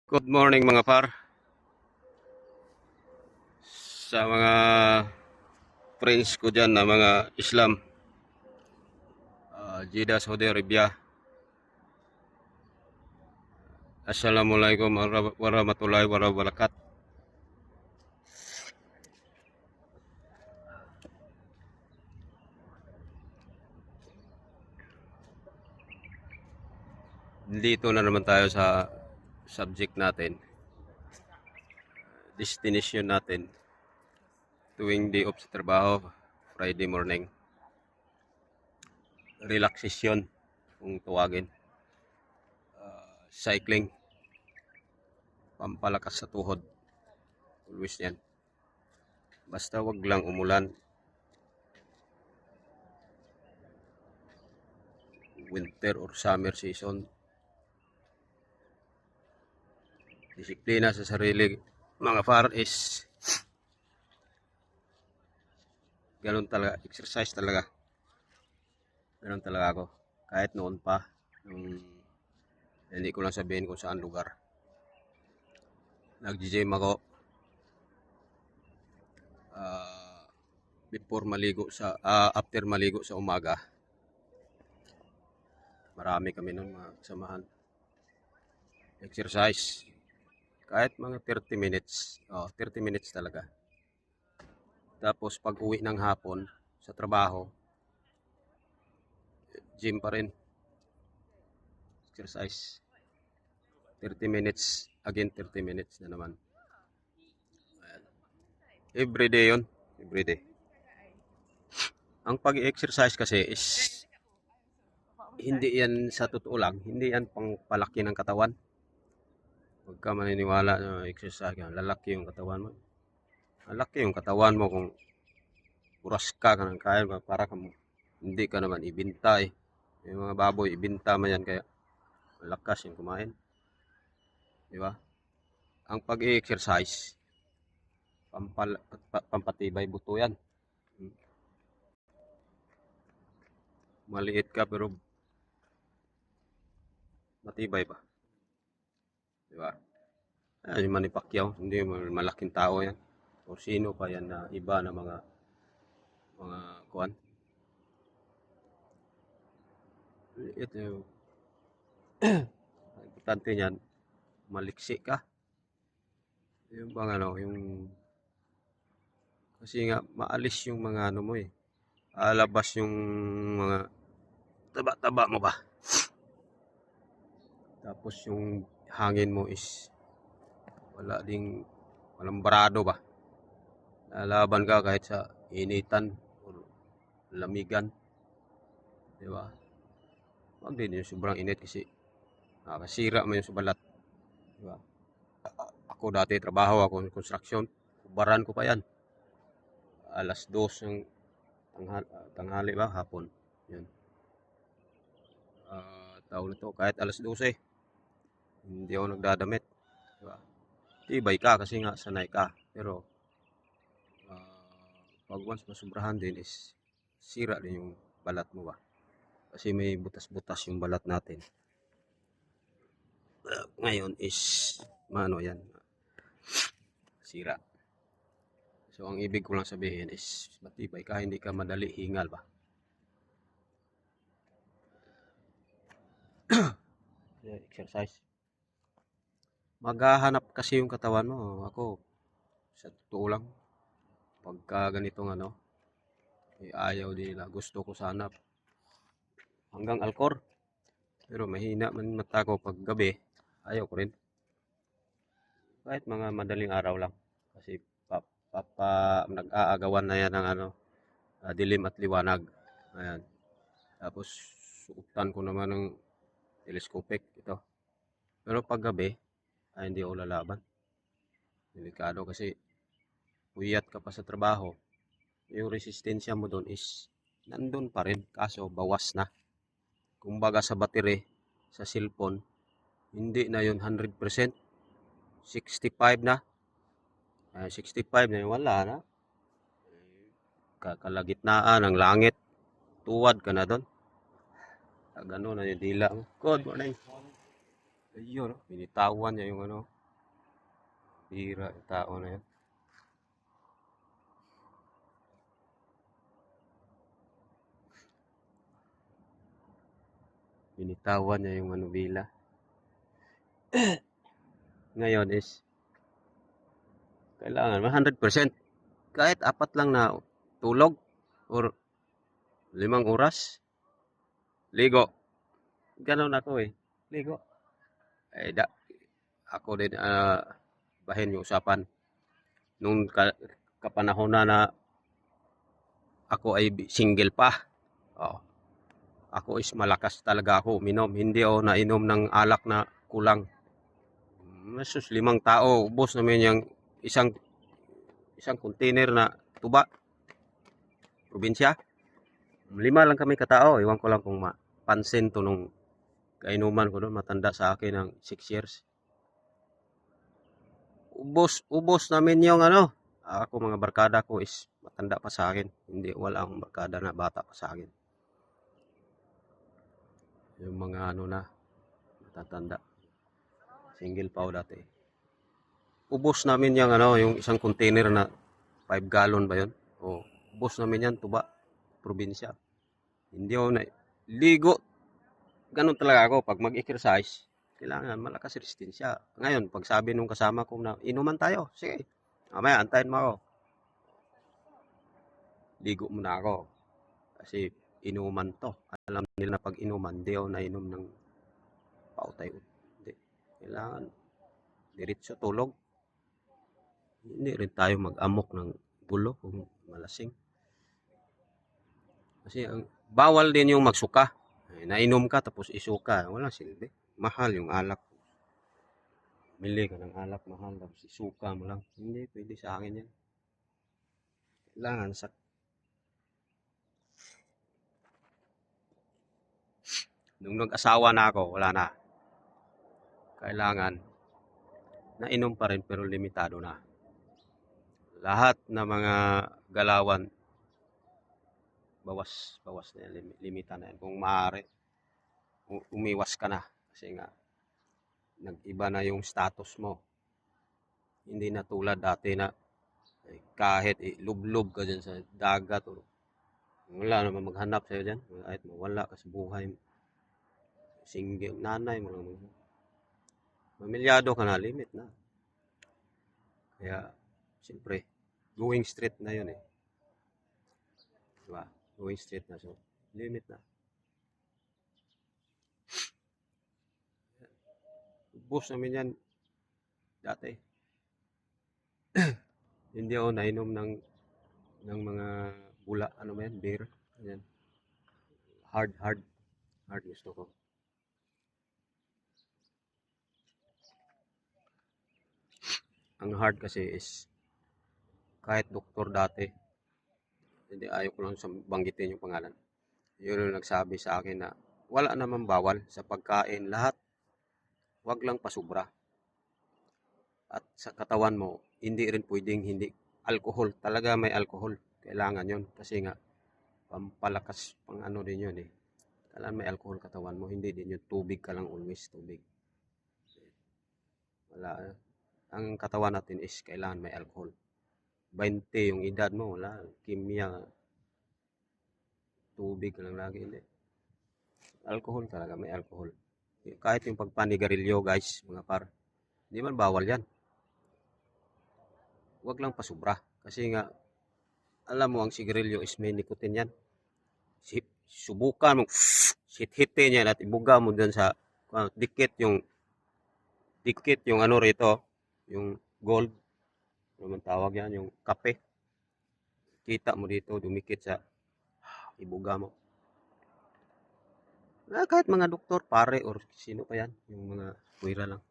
Good morning mga par. Sa mga friends ko dyan na mga Islam, Jeddah, Saudi Arabia. Assalamualaikum warahmatullahi wabarakatuh. Dito na naman tayo sa subject natin, destination natin tuwing day off sa trabaho, Friday morning. Relaxation kung tuwagin. Cycling, pampalakas sa tuhod. Always yan. Basta wag lang umulan. Winter or summer season. Disiplina sa sarili mga par is ganun talaga, exercise talaga. Ganun talaga ako. Kahit noon pa, nung hindi ko lang sabihin kung saan lugar. Nag-gym ako after maligo sa umaga. Marami kami nun mga kasamahan. Exercise. Kahit mga 30 minutes. 30 minutes talaga. Tapos pag uwi ng hapon sa trabaho, gym pa rin. Exercise. 30 minutes. Again, 30 minutes na naman. Ayan. Everyday yun. Everyday. Ang pag-exercise kasi is hindi yan sa totoo lang. Hindi yan pang palaki ng katawan. Huwag ka maniniwala na exercise ka. Lalaki yung katawan mo. Lalaki yung katawan mo kung uras ka ng kaya para ka hindi ka naman ibinta eh. Yung mga baboy, ibinta mo yan kaya malakas yung kumain. Di ba? Ang pag-exercise, pampatibay buto yan. Maliit ka pero matibay pa. Di ba? Yung Manny Pacquiao, hindi malaking tao yan. O sino pa yan na iba na mga kuan. Ito, importante niyan, maliksi ka. Yung bang yung kasi nga maalis yung mga mo eh. Alabas yung mga taba-taba mo ba. Tapos yung hangin mo is walang barado ba. Lalaban ka kahit sa initan o lamigan. Di ba? Huwag din yung sobrang init kasi nakakasira mo yung subalat. Di ba? Ako dati trabaho ako ng construction. Kubaran ko pa yan. Alas 2 ng tanghali ba? Hapon. Yan. Taon nito kahit alas 12. Hindi ako nagdadamit. Di ba? Tibay ka kasi nga sanay ka. Pero pag once masubrahan din is sira din yung balat mo ba. Kasi may butas-butas yung balat natin. Ngayon is yan. Sira. So ang ibig ko lang sabihin is matibay ka, hindi ka madali hingal ba. Exercise. Maghahanap kasi yung katawan mo. Ako, sa totoo lang, pagka ganitong ayaw nila. Gusto ko sana hanggang alkor. Pero mahina man mata ko pag gabi, ayaw ko rin. Kahit mga madaling araw lang. Kasi nag-aagawan na yan ng dilim at liwanag. Ayan. Tapos, suutan ko naman ng telescopic ito. Pero pag gabi, hindi ako lalaban. Delikado kasi uyat ka pa sa trabaho. Yung resistensya mo doon is nandun pa rin. Kaso, bawas na. Kumbaga sa battery, sa cellphone, hindi na yun 100%. 65 na. 65 na yun, wala na. Kalagitnaan ng langit. Tuwad ka na doon. Gano'n na yung dila mo. Good morning. Ayun, binitawan niya yung Bira yung tao na yun. Binitawan niya yung manubila. Ngayon is, kailangan 100%. Kahit apat lang na tulog or 5 oras, ligo. Ganon ako eh. Ligo. Eh, ako din, bahin yung usapan. Nung kapanahon na ako ay single pa. Oh, ako is malakas talaga ako uminom. Hindi ako nainom ng alak na kulang. Masus 5 tao, ubos namin yung isang container na tuba. Probinsya. 5 lang kami katao. Iwan ko lang kung mapansin to nung kainuman ko doon. Matanda sa akin ng 6 years. Ubos namin yung ano. Ako mga barkada ko is matanda pa sa akin. Hindi, wala akong barkada na bata pa sa akin. Yung mga ano na, matatanda. Single pa ako dati. Ubos namin yung ano, yung isang container na 5 gallon ba yun? O, ubos namin yan, tuba, probinsya. Hindi ako na, ligo. Ganun talaga ako, pag mag-exercise, kailangan malakas resistensya. Ngayon, pag sabi nung kasama ko na, inuman tayo, sige, mamaya, antayin mo ako. Ligo muna ako. Kasi, inuman to. Alam nila na pag inuman, di ako nainom ng pautay. Hindi. Kailangan, diretso tulog. Hindi rin tayo mag-amok ng gulo kung malasing. Kasi bawal din yung magsuka. Nainom ka tapos isuka. Wala silbi. Mahal yung alak. Bili ka ng alak mahal tapos isuka mo lang. Hindi pwede sa akin yan. Kailangan sa nung nag-asawa na ako, wala na. Kailangan nainom pa rin pero limitado na. Lahat na mga galawan bawas na yan, limita na yan. Kung maaari, umiwas ka na. Kasi nga, nag-iba na yung status mo. Hindi na tulad dati na kahit lublob ka dyan sa dagat o wala naman maghanap sa'yo dyan. Kahit mawala ka sa buhay mo. Single, nanay mo lang. Mamilyado ka na, limit na. Kaya, siyempre, going straight na yun eh. Diba? Going straight na. So, limit na. Ubus namin yan dati. Hindi ako nainom ng mga bula, ano ba yan, beer. Ayan. Hard gusto ko. Ang hard kasi is kahit doktor dati, hindi ayaw ko lang banggitin yung pangalan. Yun yung nagsabi sa akin na wala naman bawal sa pagkain lahat. Wag lang pasubra. At sa katawan mo, hindi rin pwedeng hindi alcohol. Talaga may alcohol. Kailangan yun. Kasi nga, pampalakas, pang ano din yun eh. Kailangan may alcohol katawan mo. Hindi din yun. Tubig ka lang always. Tubig. Wala. Ang katawan natin is kailangan may alcohol. 20 yung edad mo. Wala. Kimya. Tubig ka lang lagi. Hindi. Alcohol talaga. May alcohol. Kahit yung pagpanigarilyo guys, mga par. Hindi man bawal yan. Wag lang pasubra. Kasi nga, alam mo ang sigarilyo is may nicotine yan. Subukan mo, hit-hitin yan at ibuga mo dun sa dikit yung ano rito, yung gold, ano man tawag yan, yung kape. Kita mo dito, dumikit sa ibuga mo. Kahit mga doktor, pare, or sino pa yan, yung mga kuwira lang.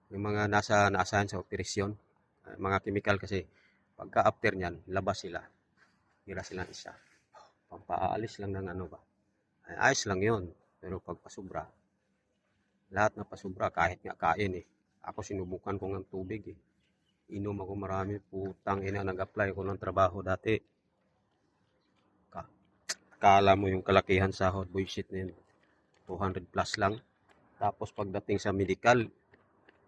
Yung mga naasahan sa operasyon, mga chemical kasi, pagka after nyan, labas sila. Tira silang isa. Pampaalis lang ng ano ba. Ayos lang yun. Pero pag pasubra, lahat na pasubra, kahit nga kain eh. Ako sinubukan ko ng tubig eh. Inom ako marami, putang ina, nag-apply ko ng trabaho dati. Kala mo yung kalakihan sahod, bullshit na yun. 200 plus lang. Tapos pagdating sa medical,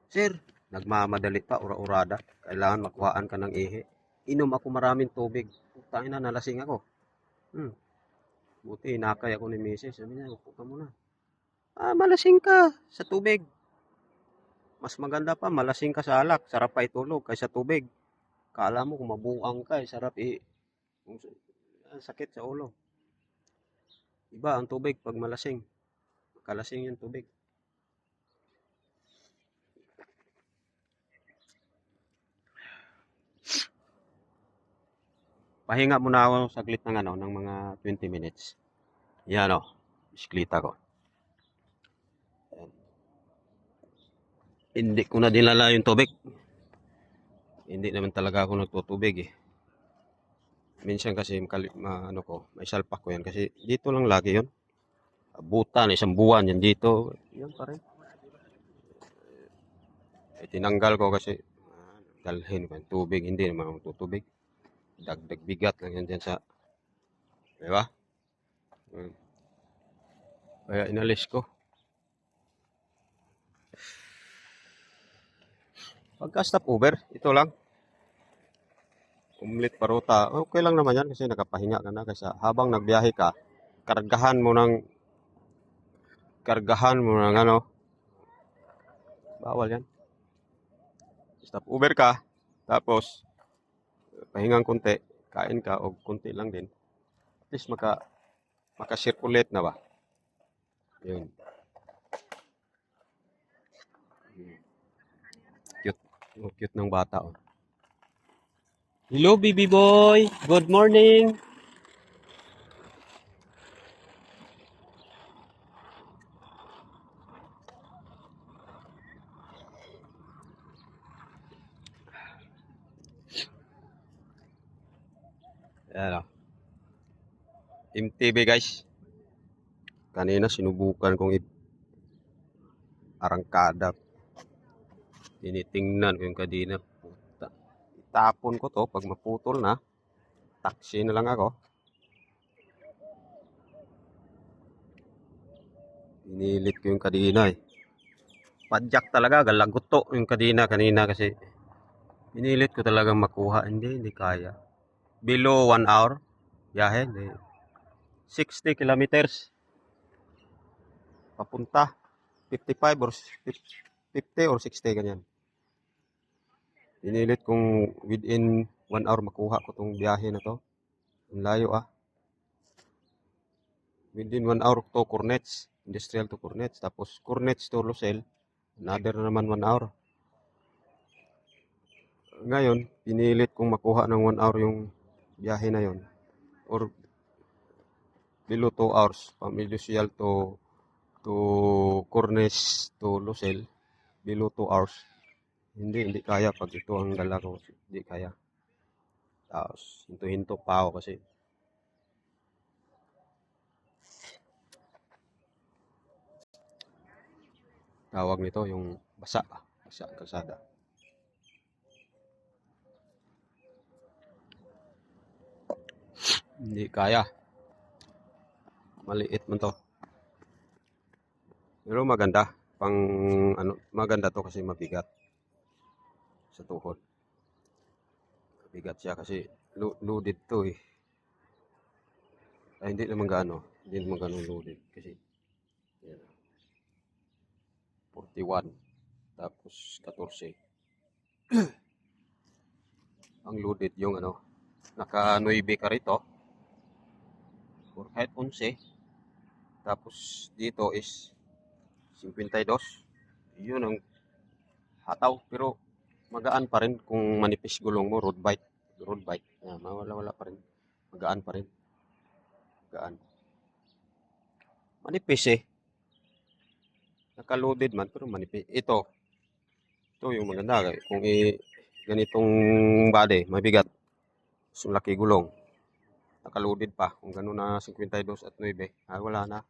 Sir, nagmamadali pa, ura-urada. Kailangan makuhaan ka ng ihi. Inom ako maraming tubig. Tangin na, nalasing ako. Hmm. Buti, inakay ako ni Mrs. Sabi niya, upo ka muna. Malasing ka sa tubig. Mas maganda pa, malasing ka sa alak. Sarap pa itulog kaysa tubig. Kala mo kung mabuang ka, sarap sakit sa ulo. Iba ang tubig pag malasing. Kalasing yung tubig. Pahinga muna ako saglit ng mga 20 minutes. Yan o, bisikleta ko. Ayan. Hindi ko na dinala yung tubig. Hindi naman talaga ako nagtutubig eh. Minsan kasi may salpak ko yan kasi dito lang lagi yun. Abutan, isang buwan yan dito. Yan pa rin. Tinanggal ko kasi dalhin ko yung tubig. Hindi naman ako tutubig. Dagdag bigat lang yan dyan sa, di ba? Kaya inalis ko. Pagka stop over, ito lang. Umlit paruta. Okay lang naman yan kasi nakapahinga ka na. Kasi habang nagbiyahe ka, kargahan mo ng bawal yan. Stop over ka, tapos pahingang konti, kain ka o konti lang din. At least maka-circulate na ba? Yun. Cute. Oh, cute ng bata. Oh. Hello, baby boy. Good morning. Ayan o. MTV guys. Kanina sinubukan kong arangkada. Tinitingnan ko yung kadina. Puta. Itapon ko to pag maputol na. Taxi na lang ako. Pinilit ko yung kadina eh. Padyak talaga. Galagot to yung kadina kanina kasi pinilit ko talagang makuha. Hindi kaya. Below 1 hour. Biyahe. 60 kilometers. Papunta. 55 or 50 or 60 ganyan. Pinilit kong within 1 hour makuha ko tong biyahe na to. Ang layo ah. Within 1 hour to Cornets. Industrial to Cornets. Tapos Cornets to Lucel. Another naman 1 hour. Ngayon, pinilit kong makuha ng 1 hour yung biyahe na yon. Or below 2 hours. From Industrial to Cornets to Lucel. Below 2 hours. Hindi kaya pag ito ang dala ko. Hindi kaya. Tapos, hinto-hinto pa ako kasi tawag nito yung basa ang kalsada. Hindi kaya. Maliit man to. Pero maganda. Maganda to kasi mabigat sa tuhod. Mabigat siya kasi loaded to eh. Ay, hindi naman gano'ng loaded kasi yan, 41 tapos 14. Ang loaded yung naka 9 ka rito or kahit 11. Tapos dito is 52. Yun ang hataw pero magaan pa rin kung manipis gulong mo, road bike. Wala pa rin. Magaan pa rin. Magaan. Manipis eh. Naka-loaded man pero manipis. Ito yung maganda. Kung ganitong body, mabigat. So, laki gulong. Naka-loaded pa. Kung gano'n na 52 at 9, wala na.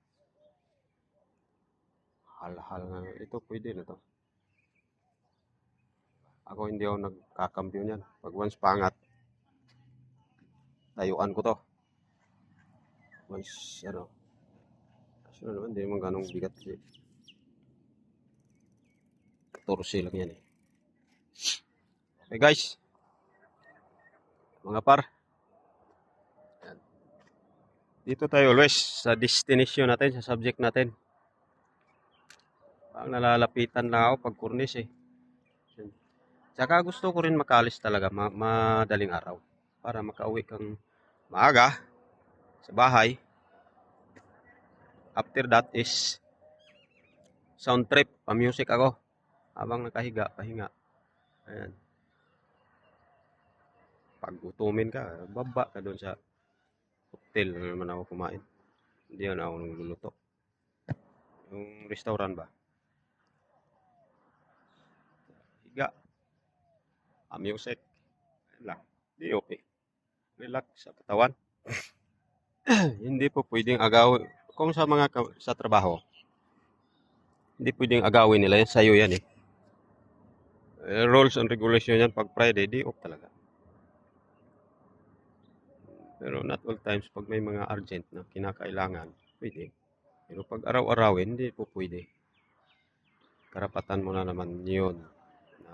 Hal-hal na. Ito pwede na to. Ako hindi ako nagkakambyo niyan. Pag once pangat, tayuan ko to. Once, kasi naman, hindi naman ganong bigat. 14 lang yan eh. Okay guys, mga par, dito tayo always sa destination natin, sa subject natin. Ang nalalapitan na ako pag kurnis eh. Tsaka gusto ko rin makalis talaga, madaling araw. Para makauwi kang maaga sa bahay. After that is sound trip, pa-music ako. Habang nakahiga, pahinga. Ayan. Pag gutumin ka, baba ka doon sa hotel na naman ako kumain. Hindi na ako nagluluto. Yung restaurant ba? Higa, pa-music. Ayan lang. Di okay. Relax sa katawan. Hindi po pwedeng agawin. Kung sa mga sa trabaho, hindi pwedeng agawin nila yan. Sa'yo yan eh. Rules and regulation yan pag Friday, di off talaga. Pero not all times pag may mga urgent na kinakailangan, pwede. Pero pag araw-arawin, hindi po pwede. Karapatan mo na naman yun. Na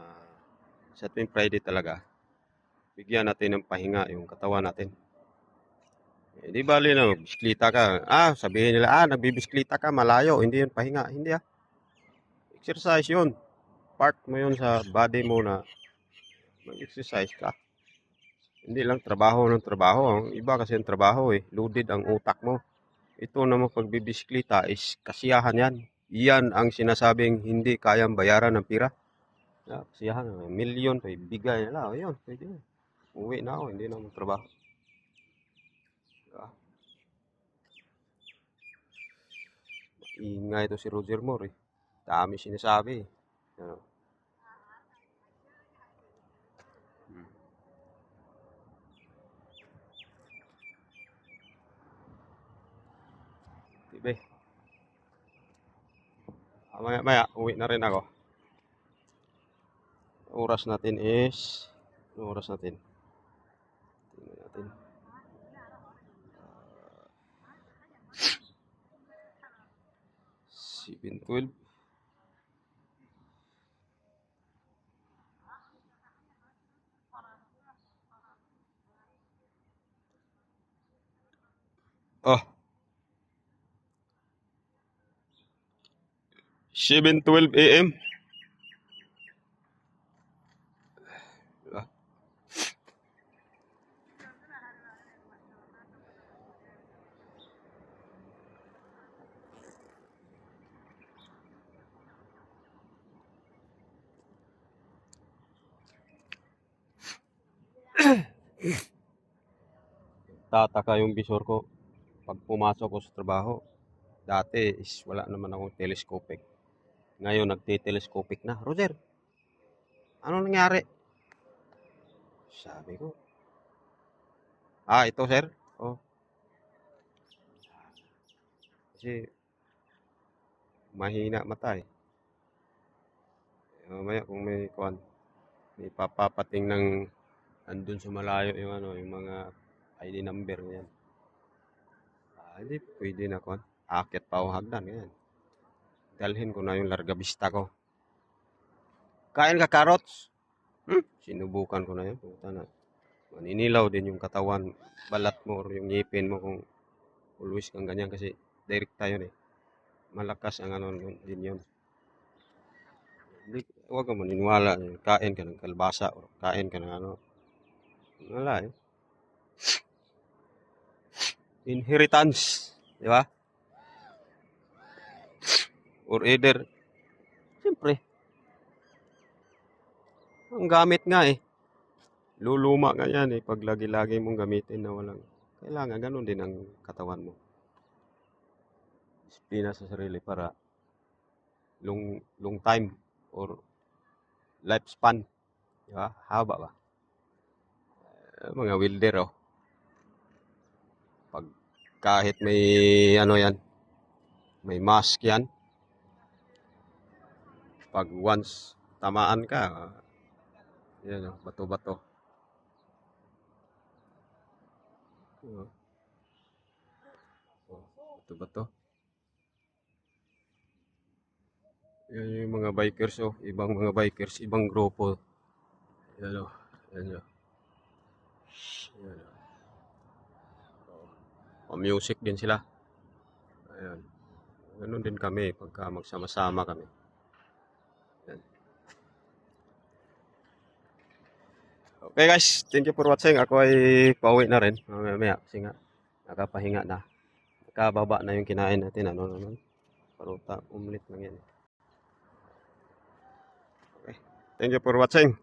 sa tuwing Friday talaga, bigyan natin ng pahinga yung katawan natin. Eh, di bali na, bisikleta ka. Sabihin nila, nagbibisikleta ka, malayo. Hindi yun pahinga. Hindi exercise yun. Part mo yun sa body mo na mag-exercise ka. Hindi lang trabaho ng trabaho. Iba kasi ang trabaho eh. Loaded ang utak mo. Ito naman pagbibisikleta is kasiyahan yan. Iyan ang sinasabing hindi kayang bayaran ng pira. Kasiyahan, milyon, bigay nila. O yun, pwede yun. Uwi na ako, hindi na trabaho. Ingay ito si Roger Moore eh. Dami sinasabi eh. Tibe. Maya, uwi na rin ako. Oras natin is... Ano oras natin? Tingnan natin. 7:12. Oh, 7:12 AM. Diba? Tataka yung visor ko pag pumasok ko sa trabaho. Dati is wala naman akong telescopic. Ngayon nagte-telescopic na. Roger, ano nangyari? Sabi ko. Ito sir. Oh, kasi mahina mata eh. Mamaya kung may kuan, may papapating ng andun sa malayo yung ano, yung mga ID number yan. Hindi pwede na kuan. Akit pa ako hagdan yan. Dalhin ko na yung larga vista ko. Kain ka carrots? Sinubukan ko na yan. Puta na. Maninilaw din yung katawan, balat mo or yung ngipin mo kung always kang ganyan kasi direct tayo eh. Malakas ang ano din yun. Huwag ka maniniwala. Kain ka ng kalbasa o kain ka ng ano. Wala eh. Inheritance. Di ba? Or either, siyempre, ang gamit nga eh. Luluma nga yan eh. Pag lagi-lagi mong gamitin na walang, kailangan ganun din ang katawan mo. Disiplina sa sarili para long time or lifespan. Di ba? Haba ba? Mga welder oh. Pag kahit may ano yan, may mask yan. Pag once tamaan ka, yan oh, bato-bato. Bato-bato. Yan yung mga bikers, oh. Ibang mga bikers, ibang grupo. Yan, oh. Yan, oh. Yan, oh. Music din sila. Ayan. Ganun din kami pagka magsama-sama kami. Yan. Okay guys, thank you for watching. Ako ay pauwi na rin mamaya kasi nga nakapahinga na. Nakababa na yung kinain natin. Ano naman? Paruta, omelet lang yan. Okay. Thank you for watching.